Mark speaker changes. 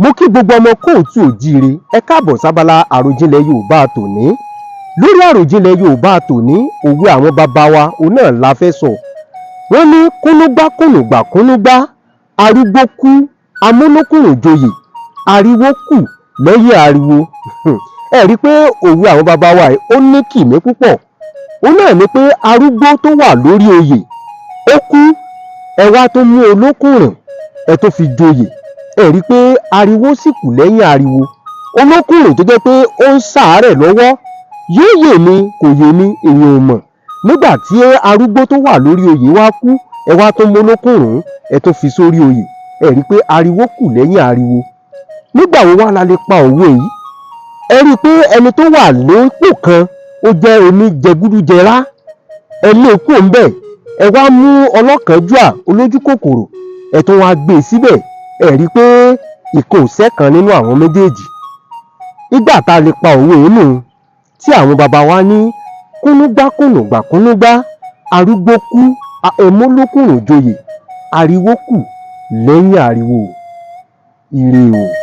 Speaker 1: Mo kí gbogbo ọmọ kóòtù òjíire, ẹ káàbọ̀ sábàlá àròjinlẹ̀ Yorùbá tòní. Lórí àròjinlẹ̀ Yorùbá tòní, òwe àwọn bàbá wa òun náà la fẹ́ sọ. Wọ́n ní kúnúgbá kùnùgbà kúnúgbá, arúgbó kú amúnúkùnrùn joyè, ariwo kù lẹ́yìn ariwo. Ẹ rí i pé òwe àwọn bàbá wa yìí ó ní kìmí púpọ̀. Òun náà ni pé arúgbó tó wà lórí oyè ó kú, ẹ wá tó mú olókùnrùn ẹ tó fi joyè. Ẹ rí i pé ariwo sì kù lẹ́yìn ariwo. Olókùnrùn tó jẹ́ pé ó ń ṣàárẹ̀ lọ́wọ́, yóò yè ni kò yè ni èèyàn ò mọ̀. Nígbà tí arúgbó tó wà lórí oyè wá kú, ẹ wá tó mú olókùnrùn ẹ tó fi sórí oyè. Ẹ rí i pé ariwo kù lẹ́yìn ariwo. Nígbà wo wá la lè pa òwe yìí? Ẹ rí i pé ẹni tó wà nípò kan ó jẹ́ oníjẹgúdújẹrá, ẹ lé e kúrò ńbẹ̀, ẹ wá mú ọlọ́kànjúà olójú kòkòrò ẹ tún wá gbé e síbẹ̀. Ẹ rí i pé ìkan ò ṣẹ̀kan nínú àwọn méjèèjì. Nígbà tá a lè pa òwe yìí nù tí àwọn bàbá wa ní kúnúgbá kùnùgbà kúnúgbá, arúgbó kú ẹmúlókùnrùn joyè, ariwo kù lẹ́yìn ariwo. Ire o.